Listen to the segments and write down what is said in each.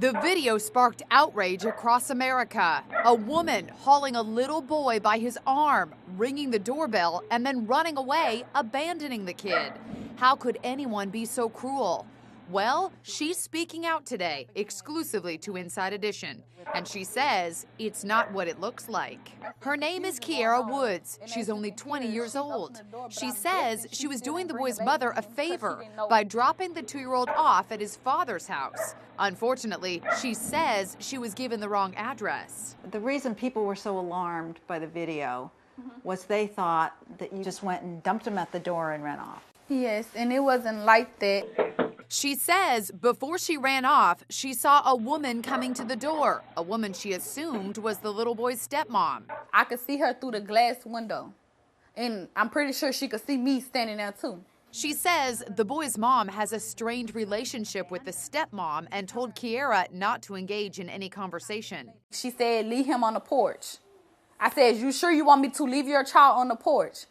The video sparked outrage across America. A woman hauling a little boy by his arm, ringing the doorbell, and then running away, abandoning the kid. How could anyone be so cruel? Well, she's speaking out today, exclusively to Inside Edition, and she says it's not what it looks like. Her name is Kiera Woods. She's only 20 years old. She says she was doing the boy's mother a favor by dropping the 2-year-old off at his father's house. Unfortunately, she says she was given the wrong address. The reason people were so alarmed by the video was they thought that you just went and dumped him at the door and ran off. Yes, and it wasn't like that. She says before she ran off, she saw a woman coming to the door, a woman she assumed was the little boy's stepmom. I could see her through the glass window, and I'm pretty sure she could see me standing there too. She says the boy's mom has a strained relationship with the stepmom and told Kiera not to engage in any conversation. She said, leave him on the porch. I said, you sure you want me to leave your child on the porch?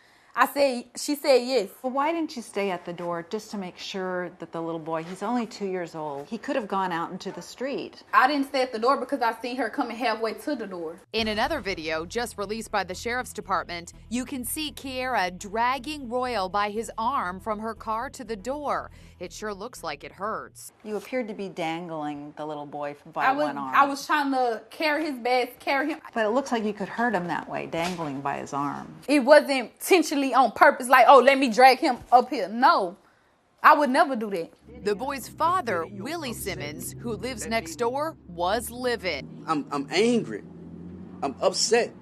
She said yes. Well, why didn't you stay at the door just to make sure that the little boy, he's only 2 years old, he could have gone out into the street? I didn't stay at the door because I seen her coming halfway to the door. In another video just released by the sheriff's department, you can see Kiera dragging Royal by his arm from her car to the door. It sure looks like it hurts. You appeared to be dangling the little boy by one arm. I was trying to carry his bags, carry him. But it looks like you could hurt him that way, dangling by his arm. It wasn't intentionally on purpose, like, oh, let me drag him up here. No, I would never do that. The boy's father, Willie Simmons, who lives next door, was livid. I'm angry. I'm upset.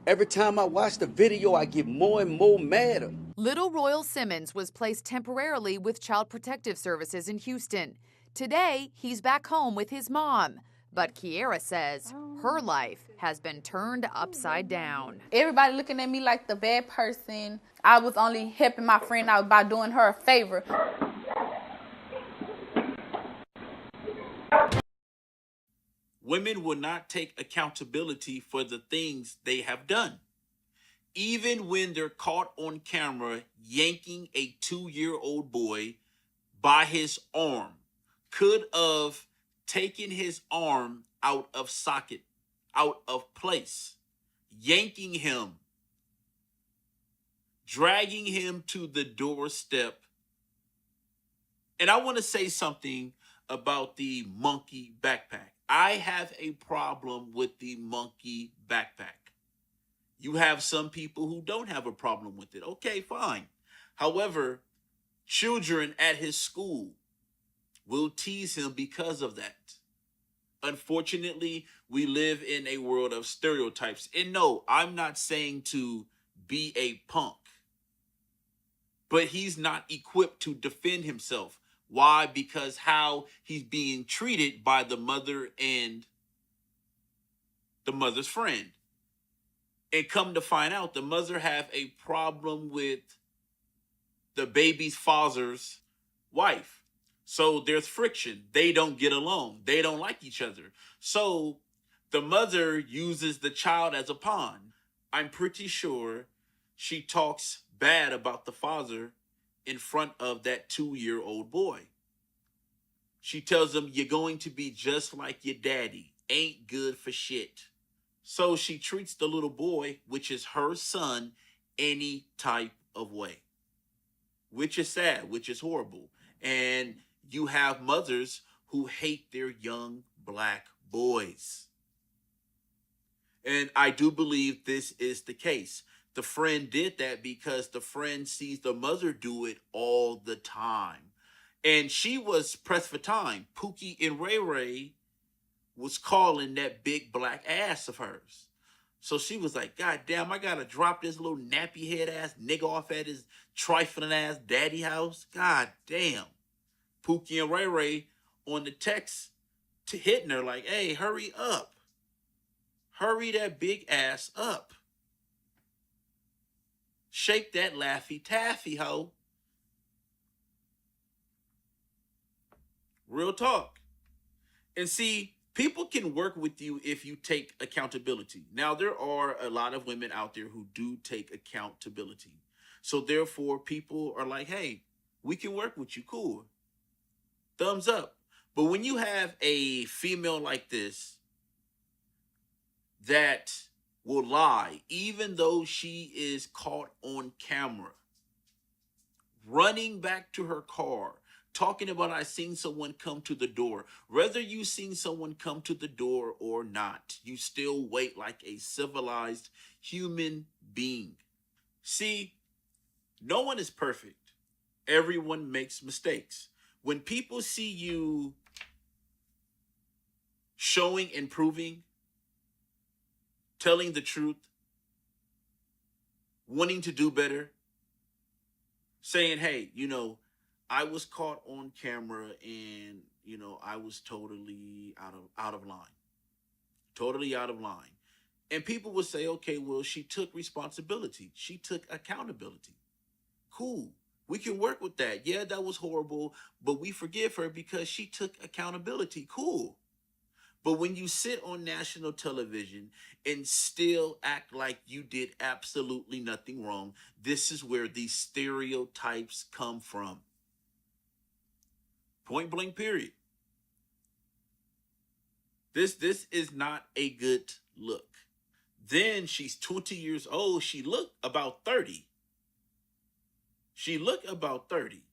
Every time I watch the video, I get more and more madder. Little Royal Simmons was placed temporarily with Child Protective Services in Houston. Today, he's back home with his mom. But Kiera says her life has been turned upside down. Everybody looking at me like the bad person. I was only helping my friend out by doing her a favor. Women will not take accountability for the things they have done. Even when they're caught on camera yanking a 2-year-old boy by his arm, could have taken his arm out of socket, out of place, yanking him, dragging him to the doorstep. And I want to say something about the monkey backpack. I have a problem with the monkey backpack. You have some people who don't have a problem with it. Okay, fine. However, children at his school will tease him because of that. Unfortunately, we live in a world of stereotypes. And no, I'm not saying to be a punk, but he's not equipped to defend himself. Why? Because how he's being treated by the mother and the mother's friend. And come to find out, the mother have a problem with the baby's father's wife. So there's friction. They don't get along. They don't like each other. So the mother uses the child as a pawn. I'm pretty sure she talks bad about the father in front of that 2-year-old boy. She tells him, you're going to be just like your daddy. Ain't good for shit. So she treats the little boy, which is her son, any type of way. Which is sad, which is horrible. And you have mothers who hate their young black boys. And I do believe this is the case. The friend did that because the friend sees the mother do it all the time. And she was pressed for time. Pookie and Ray Ray was calling that big black ass of hers. So she was like, God damn, I gotta drop this little nappy head ass nigga off at his trifling ass daddy house. God damn. Pookie and Ray Ray on the text to hitting her like, hey, hurry up. Hurry that big ass up. Shake that Laffy Taffy, ho. Real talk. And see, people can work with you if you take accountability. Now, there are a lot of women out there who do take accountability. So therefore, people are like, hey, we can work with you. Cool. Thumbs up. But when you have a female like this that will lie, even though she is caught on camera, running back to her car, talking about I seen someone come to the door. Whether you seen someone come to the door or not, you still wait like a civilized human being. See, no one is perfect. Everyone makes mistakes. When people see you showing, improving, telling the truth, wanting to do better, saying, hey, I was caught on camera and, I was totally out of line. Totally out of line. And people would say, okay, well, she took responsibility. She took accountability. Cool. We can work with that. Yeah, that was horrible, but we forgive her because she took accountability. Cool. But when you sit on national television and still act like you did absolutely nothing wrong, this is where these stereotypes come from. Point blank, period. This is not a good look. Then she's 20 years old. She looked about 30. She looked about 30.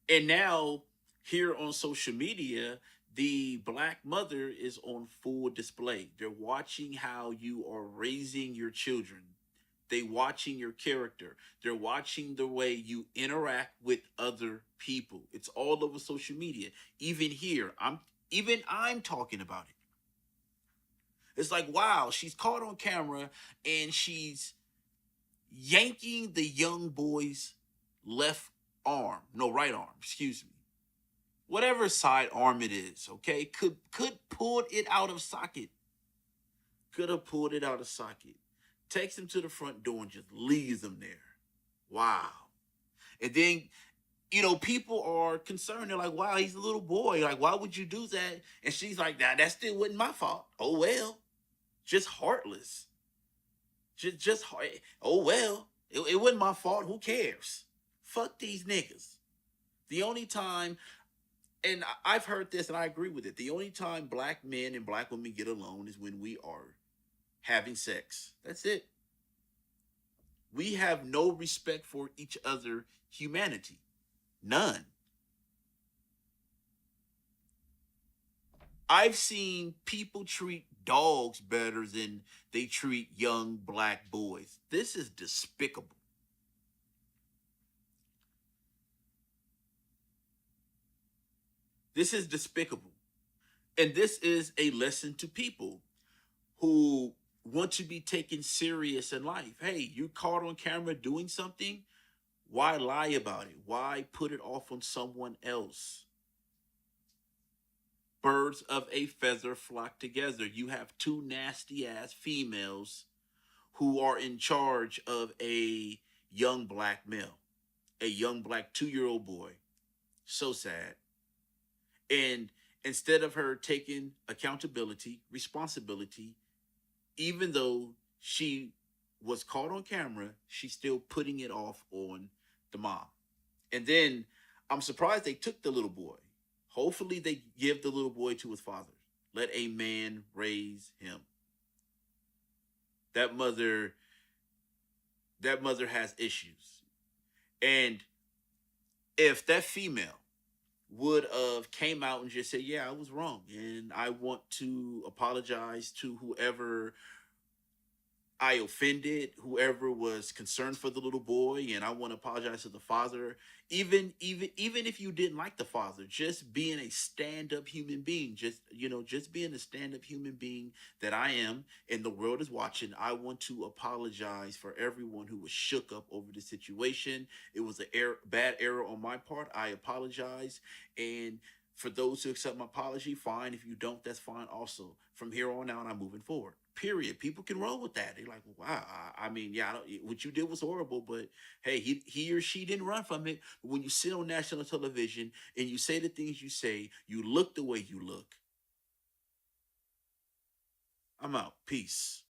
And now here on social media, the black mother is on full display. They're watching how you are raising your children. They're watching your character. They're watching the way you interact with other people. It's all over social media. Even here, I'm talking about it. It's like, wow, she's caught on camera and she's yanking the young boy's right arm, excuse me. Whatever side arm it is, okay? Could pull it out of socket. Could have pulled it out of socket. Takes him to the front door and just leaves him there. Wow. And then, people are concerned. They're like, wow, he's a little boy. Like, why would you do that? And she's like, nah, that still wasn't my fault. Oh, well. Just heartless. Oh, well. It wasn't my fault. Who cares? Fuck these niggas. The only time, and I've heard this and I agree with it, the only time black men and black women get along is when we are having sex. That's it. We have no respect for each other humanity. None. I've seen people treat dogs better than they treat young black boys. This is despicable. This is despicable. And this is a lesson to people who want to be taken serious in life. Hey, you caught on camera doing something. Why lie about it? Why put it off on someone else? Birds of a feather flock together. You have two nasty ass females who are in charge of a young black male, a young black 2-year-old boy. So sad. And instead of her taking accountability, responsibility, even though she was caught on camera, she's still putting it off on the mom. And then I'm surprised they took the little boy. Hopefully they give the little boy to his father. Let a man raise him. That mother has issues. And if that female would have came out and just said, yeah, I was wrong, and I want to apologize to whoever I offended, whoever was concerned for the little boy, and I want to apologize to the father. Even if you didn't like the father, just being a stand-up human being, just being a stand-up human being that I am, and the world is watching, I want to apologize for everyone who was shook up over the situation. It was a bad error on my part. I apologize, and for those who accept my apology, fine. If you don't, that's fine also. From here on out, I'm moving forward. Period. People can roll with that. They're like, wow, I mean, yeah, what you did was horrible, but hey, he or she didn't run from it. But when you sit on national television and you say the things you say, you look the way you look. I'm out. Peace.